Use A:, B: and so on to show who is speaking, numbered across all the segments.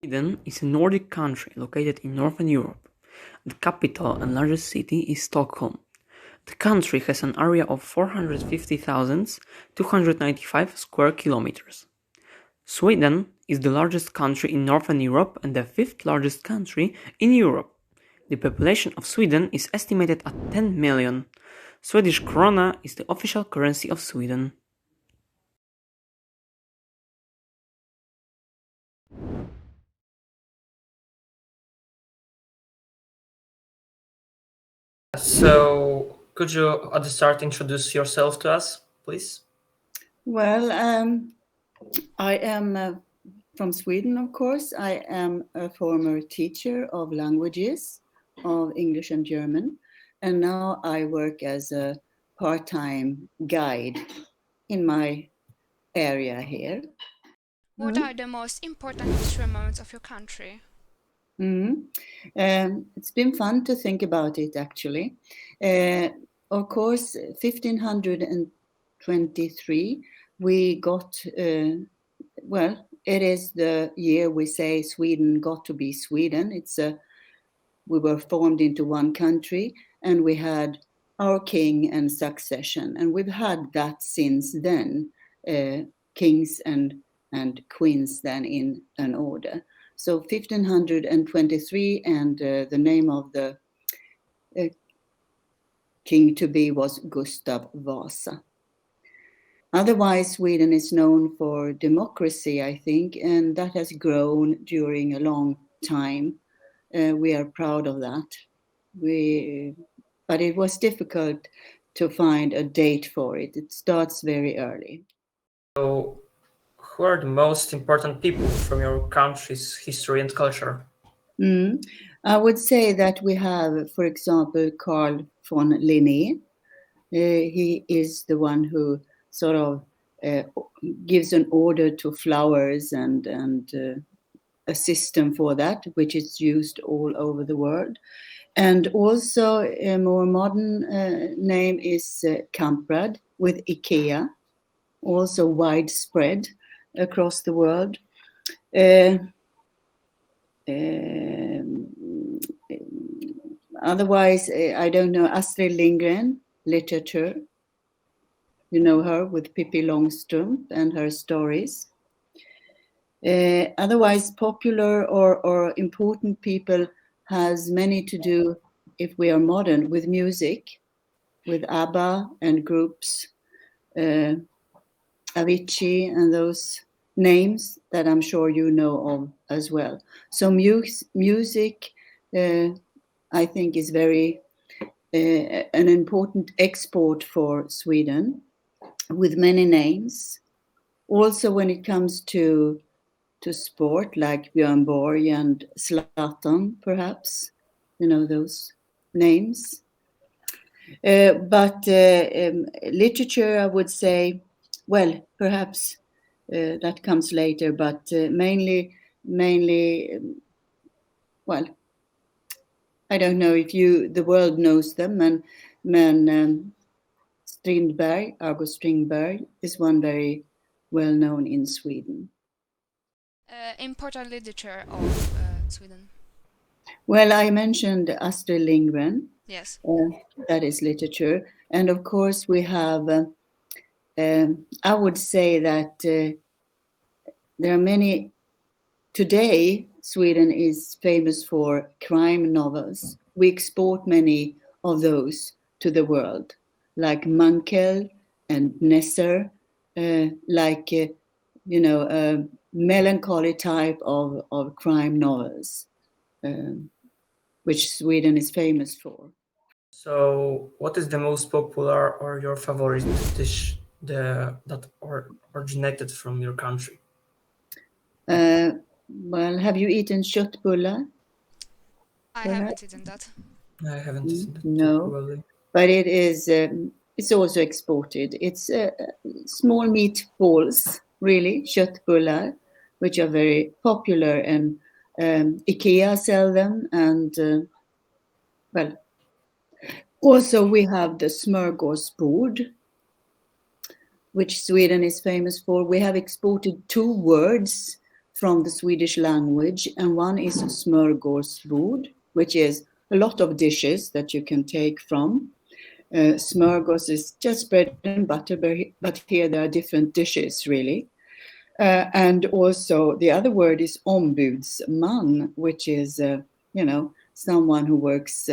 A: Sweden is a Nordic country located in Northern Europe. The capital and largest city is Stockholm. The country has an area of 450,295 square kilometers. Sweden is the largest country in Northern Europe and the fifth largest country in Europe. The population of Sweden is estimated at 10 million. Swedish krona is the official currency of Sweden.
B: So, could you at the start introduce yourself to us, please?
C: Well, I am from Sweden, of course. I am a former teacher of languages, of English and German, and now I work as a part-time guide in my area here.
D: What are the most important history moments of your country?
C: It's been fun to think about it, actually. Of course, 1523, we got, well, it is the year we say Sweden got to be Sweden. We were formed into one country, and we had our king and succession, and we've had that since then, kings and queens then in an order. So 1523, and the name of the king to be was Gustav Vasa. Otherwise, Sweden is known for democracy, I think, and that has grown during a long time. We are proud of that. But it was difficult to find a date for it. It starts very early.
B: So, who are the most important people from your country's history and culture?
C: I would say that we have, for example, Carl von Linné. He is the one who sort of gives an order to flowers and a system for that, which is used all over the world. And also a more modern name is Kamprad with IKEA, also widespread across the world. Otherwise, I don't know, Astrid Lindgren, literature. You know her with Pippi Longstrump and her stories. Otherwise, popular or important people has many to do, if we are modern, with music, with ABBA and groups, Avicii and those names that I'm sure you know of as well. So music, I think, is very an important export for Sweden, with many names. Also, when it comes to sport, like Björn Borg and Zlatan, perhaps, you know those names. But literature, I would say, well, perhaps that comes later, but mainly, well, I don't know if the world knows them, men Strindberg, August Strindberg, is one very well known in Sweden.
D: Important literature of Sweden.
C: Well, I mentioned Astrid Lindgren.
D: Yes.
C: That is literature. And of course, we have, I would say that there are many, today, Sweden is famous for crime novels. We export many of those to the world, like Mankell and Nesser, like, a melancholy type of crime novels, which Sweden is famous for.
B: So, what is the most popular or your favorite dish that originated from your country?
C: Well, have you eaten köttbullar?
D: I haven't eaten that.
B: I haven't eaten that.
C: No,
B: Probably.
C: but it is. It's also exported. It's small meatballs, really, köttbullar, which are very popular, and IKEA sell them. And well, also we have the smörgåsbord, which Sweden is famous for. We have exported two words from the Swedish language, and one is smörgåsbord, which is a lot of dishes that you can take from. Smörgås is just bread and butter, but here there are different dishes, really. And also the other word is ombudsman, which is, someone who works,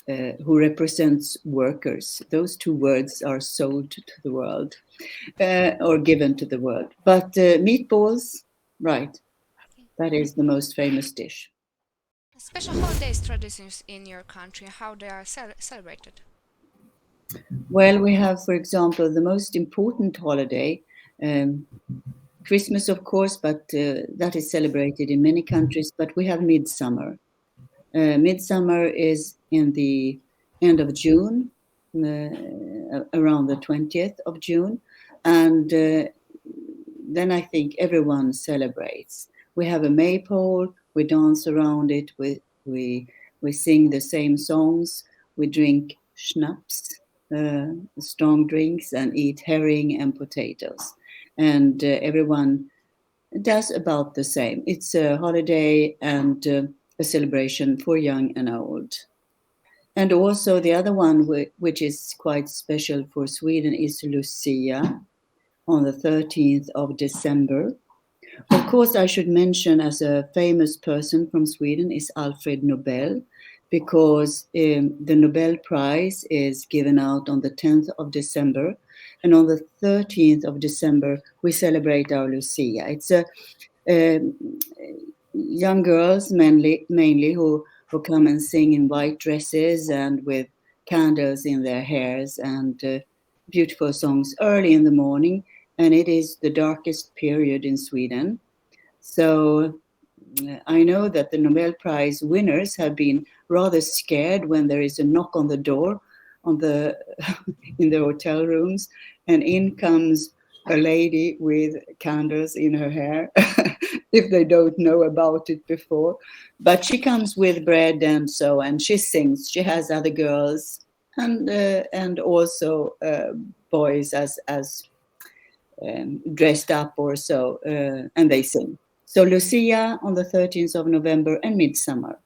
C: who represents workers. Those two words are sold to the world or given to the world. But meatballs, right, that is the most famous dish.
D: Special holidays traditions in your country, how they are celebrated?
C: Well, we have, for example, the most important holiday, Christmas, of course, but that is celebrated in many countries. But we have Midsummer. Midsummer is in the end of June, around the 20th of June. And then I think everyone celebrates. We have a maypole, we dance around it, we sing the same songs, we drink schnapps, strong drinks, and eat herring and potatoes. And everyone does about the same. It's a holiday and a celebration for young and old. And also the other one, which is quite special for Sweden, is Lucia on the 13th of December. Of course, I should mention as a famous person from Sweden is Alfred Nobel, because the Nobel Prize is given out on the 10th of December. And on the 13th of December, we celebrate our Lucia. It's young girls mainly who come and sing in white dresses and with candles in their hairs, and beautiful songs early in the morning. And it is the darkest period in Sweden. So I know that the Nobel Prize winners have been rather scared when there is a knock on the door in the hotel rooms, and in comes a lady with candles in her hair if they don't know about it before. But she comes with bread and so, and she sings. She has other girls and also boys as dressed up or so, and they sing. So Lucia on the 13th of November and Midsummer.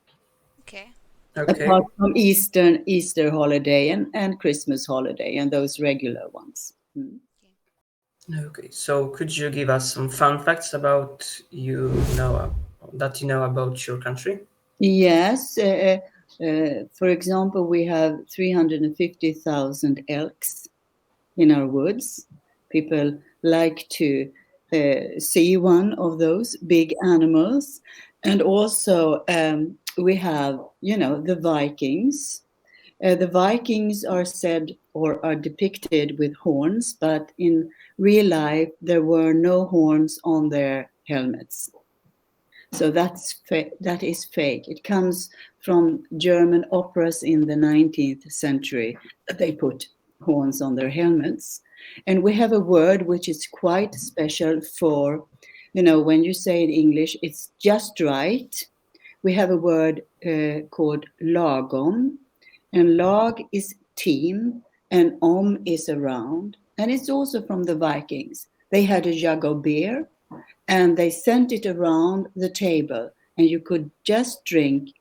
D: Okay.
B: Okay.
C: Apart from Easter holiday and Christmas holiday and those regular ones.
B: Okay. So could you give us some fun facts about that you know about your country?
C: Yes. For example, we have 350,000 elks in our woods. People like to see one of those big animals. And also we have, the Vikings. The Vikings are said or are depicted with horns, but in real life, there were no horns on their helmets. So that is fake. It comes from German operas in the 19th century. They put horns on their helmets. And we have a word which is quite special for, when you say in English, it's just right. We have a word called lagom. And lag is team, and is around. And it's also from the Vikings. They had a jug of beer, and they sent it around the table, and you could just drink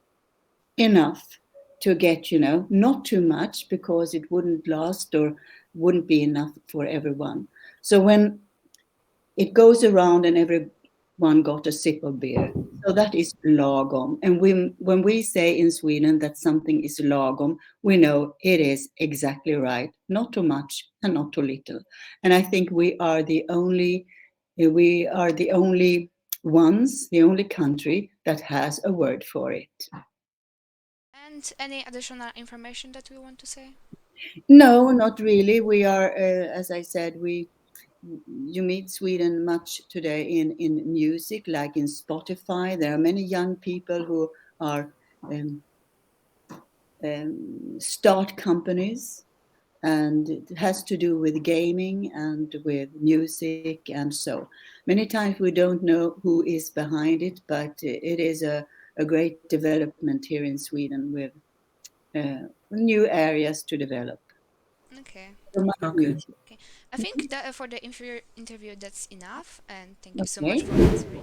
C: enough to get, not too much, because it wouldn't last or wouldn't be enough for everyone. So when it goes around and everyone got a sip of beer, so that is lagom. And when we say in Sweden that something is lagom, we know it is exactly right, not too much and not too little. And I think we are the only ones, the only country that has a word for it.
D: And any additional information that we want to say?
C: No, not really. We are, as I said, you meet Sweden much today in music, like in Spotify. There are many young people who are start companies, and it has to do with gaming and with music, and so many times we don't know who is behind it, but it is a great development here in Sweden with new areas to develop.
D: Okay.
B: Okay.
D: Okay. I think that for the interview that's enough, and thank you so much
C: Okay.
D: for answering.